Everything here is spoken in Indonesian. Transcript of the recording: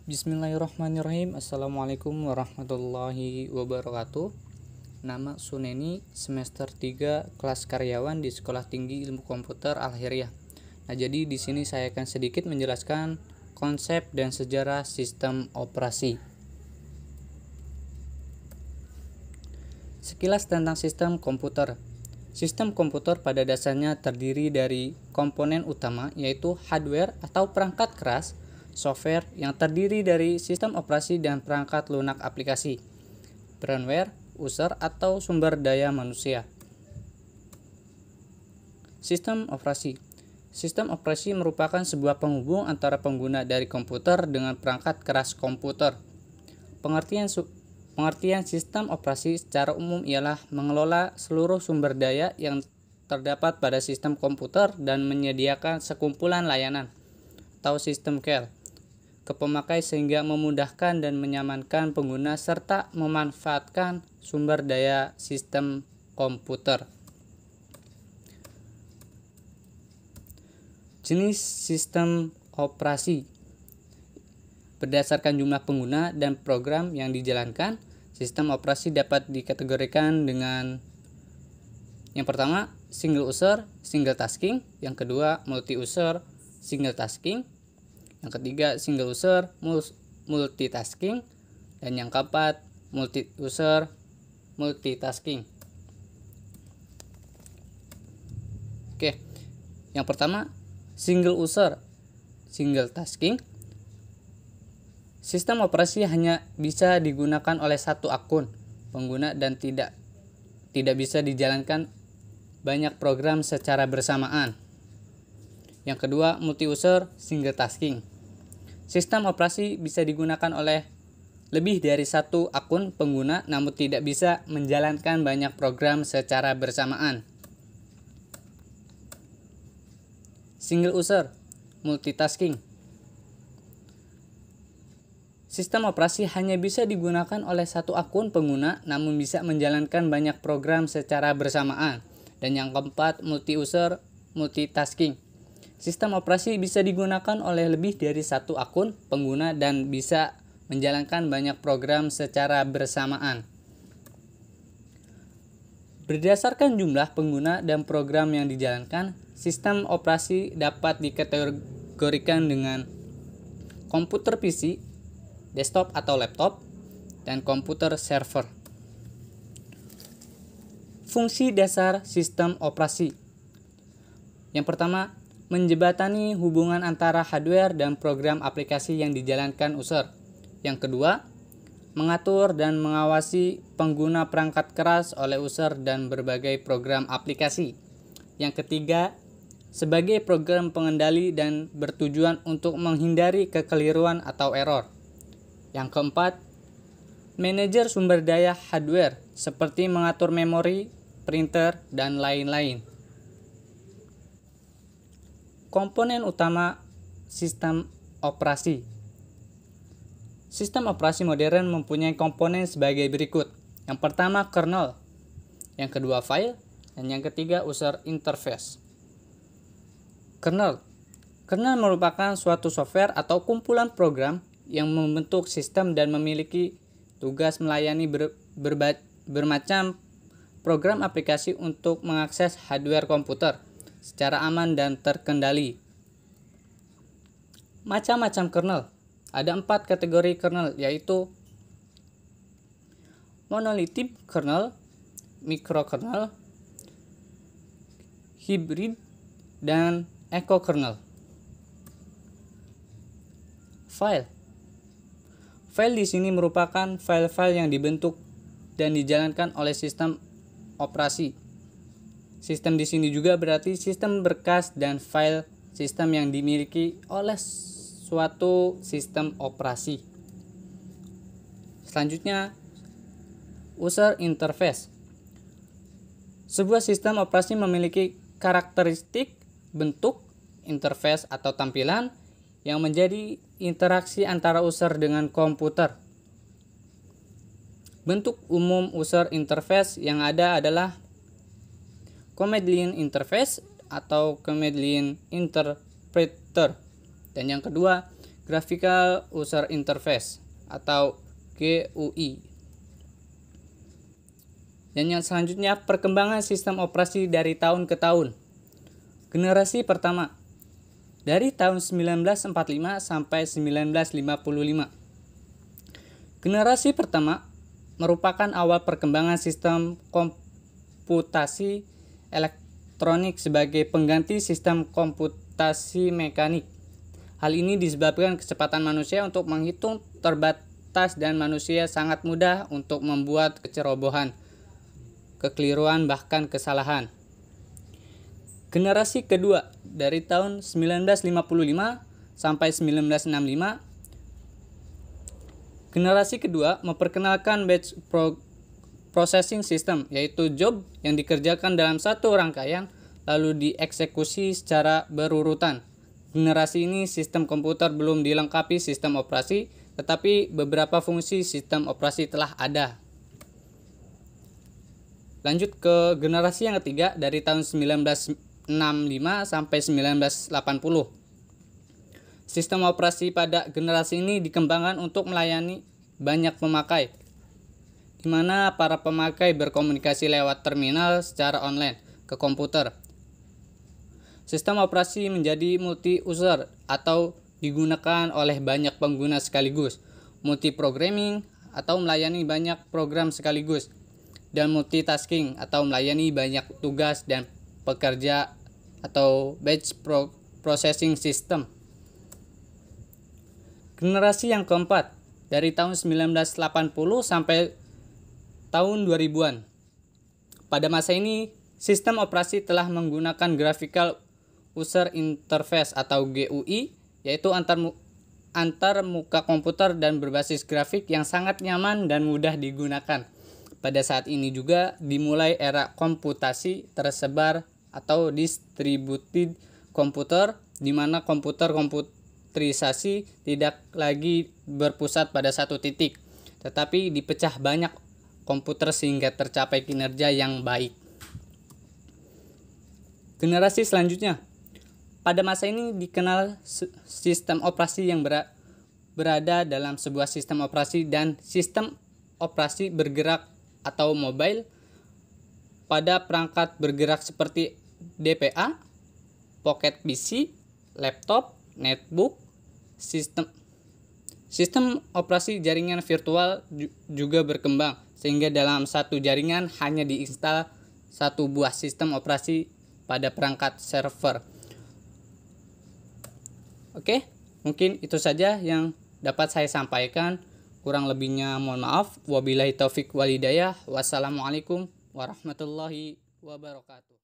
Bismillahirrahmanirrahim. Assalamualaikum warahmatullahi wabarakatuh. Nama Suneni, semester 3 kelas karyawan di Sekolah Tinggi Ilmu Komputer Al-Khiriyah. Nah, jadi di sini saya akan sedikit menjelaskan konsep dan sejarah sistem operasi. Sekilas tentang sistem komputer. Sistem komputer pada dasarnya terdiri dari komponen utama, yaitu hardware atau perangkat keras, software yang terdiri dari sistem operasi dan perangkat lunak aplikasi, firmware, user atau sumber daya manusia. Sistem operasi. Sistem operasi merupakan sebuah penghubung antara pengguna dari komputer dengan perangkat keras komputer. Pengertian sistem operasi secara umum ialah mengelola seluruh sumber daya yang terdapat pada sistem komputer dan menyediakan sekumpulan layanan atau sistem call ke pemakai sehingga memudahkan dan menyamankan pengguna serta memanfaatkan sumber daya sistem komputer. Jenis sistem operasi. Berdasarkan jumlah pengguna dan program yang dijalankan, sistem operasi dapat dikategorikan dengan yang pertama, single user, single tasking, yang kedua, multi user, single tasking, yang ketiga single user multitasking, dan yang keempat multi user multitasking. Oke, yang pertama single user single tasking. Sistem operasi hanya bisa digunakan oleh satu akun pengguna dan tidak bisa dijalankan banyak program secara bersamaan. Yang kedua, multi-user single tasking. Sistem operasi bisa digunakan oleh lebih dari satu akun pengguna namun tidak bisa menjalankan banyak program secara bersamaan. Single user multitasking. Sistem operasi hanya bisa digunakan oleh satu akun pengguna namun bisa menjalankan banyak program secara bersamaan. Dan yang keempat, multi-user multitasking. Sistem operasi bisa digunakan oleh lebih dari satu akun pengguna dan bisa menjalankan banyak program secara bersamaan. Berdasarkan jumlah pengguna dan program yang dijalankan, sistem operasi dapat dikategorikan dengan komputer PC, desktop atau laptop, dan komputer server. Fungsi dasar sistem operasi. Yang pertama, menjembatani hubungan antara hardware dan program aplikasi yang dijalankan user. Yang kedua, mengatur dan mengawasi pengguna perangkat keras oleh user dan berbagai program aplikasi. Yang ketiga, sebagai program pengendali dan bertujuan untuk menghindari kekeliruan atau error. Yang keempat, manajer sumber daya hardware seperti mengatur memori, printer, dan lain-lain. Komponen utama sistem operasi. Sistem operasi modern mempunyai komponen sebagai berikut. Yang pertama, kernel. Yang kedua, file. Dan yang ketiga, user interface. Kernel. Kernel merupakan suatu software atau kumpulan program yang membentuk sistem dan memiliki tugas melayani bermacam program aplikasi untuk mengakses hardware komputer secara aman dan terkendali. Macam-macam kernel. Ada 4 kategori kernel, yaitu monolithic kernel, microkernel, hybrid, dan echo kernel. File. File di sini merupakan file-file yang dibentuk dan dijalankan oleh sistem operasi. Sistem di sini juga berarti sistem berkas dan file sistem yang dimiliki oleh suatu sistem operasi. Selanjutnya, user interface. Sebuah sistem operasi memiliki karakteristik bentuk, interface atau tampilan yang menjadi interaksi antara user dengan komputer. Bentuk umum user interface yang ada adalah command line interface atau command line interpreter. Dan yang kedua, graphical user interface atau GUI. Dan yang selanjutnya, perkembangan sistem operasi dari tahun ke tahun. Generasi pertama dari tahun 1945 sampai 1955. Generasi pertama merupakan awal perkembangan sistem komputasi elektronik sebagai pengganti sistem komputasi mekanik. Hal ini disebabkan kecepatan manusia untuk menghitung terbatas dan manusia sangat mudah untuk membuat kecerobohan, kekeliruan, bahkan kesalahan. Generasi kedua dari tahun 1955 sampai 1965. Generasi kedua memperkenalkan batch processing system, yaitu job yang dikerjakan dalam satu rangkaian lalu dieksekusi secara berurutan. Generasi ini sistem komputer belum dilengkapi sistem operasi, tetapi beberapa fungsi sistem operasi telah ada. Lanjut ke generasi yang ketiga dari tahun 1965 sampai 1980. Sistem operasi pada generasi ini dikembangkan untuk melayani banyak pemakai, di mana para pemakai berkomunikasi lewat terminal secara online ke komputer. Sistem operasi menjadi multi-user atau digunakan oleh banyak pengguna sekaligus, multi-programming atau melayani banyak program sekaligus, dan multitasking atau melayani banyak tugas dan pekerja atau batch processing system. Generasi yang keempat dari tahun 1980 sampai tahun 2000-an. Pada masa ini, sistem operasi telah menggunakan graphical user interface atau GUI, yaitu antar muka komputer dan berbasis grafik yang sangat nyaman dan mudah digunakan. Pada saat ini juga dimulai era komputasi tersebar atau distributed komputer, di mana komputerisasi tidak lagi berpusat pada satu titik, tetapi dipecah banyak komputer sehingga tercapai kinerja yang baik. Generasi selanjutnya. Pada masa ini dikenal sistem operasi yang berada dalam sebuah sistem operasi dan sistem operasi bergerak atau mobile pada perangkat bergerak seperti DPA, Pocket PC, laptop, netbook. Sistem operasi jaringan virtual juga berkembang, sehingga dalam satu jaringan hanya diinstal satu buah sistem operasi pada perangkat server. Oke, mungkin itu saja yang dapat saya sampaikan. Kurang lebihnya mohon maaf. Wabillahi taufik wal hidayah. Wassalamualaikum warahmatullahi wabarakatuh.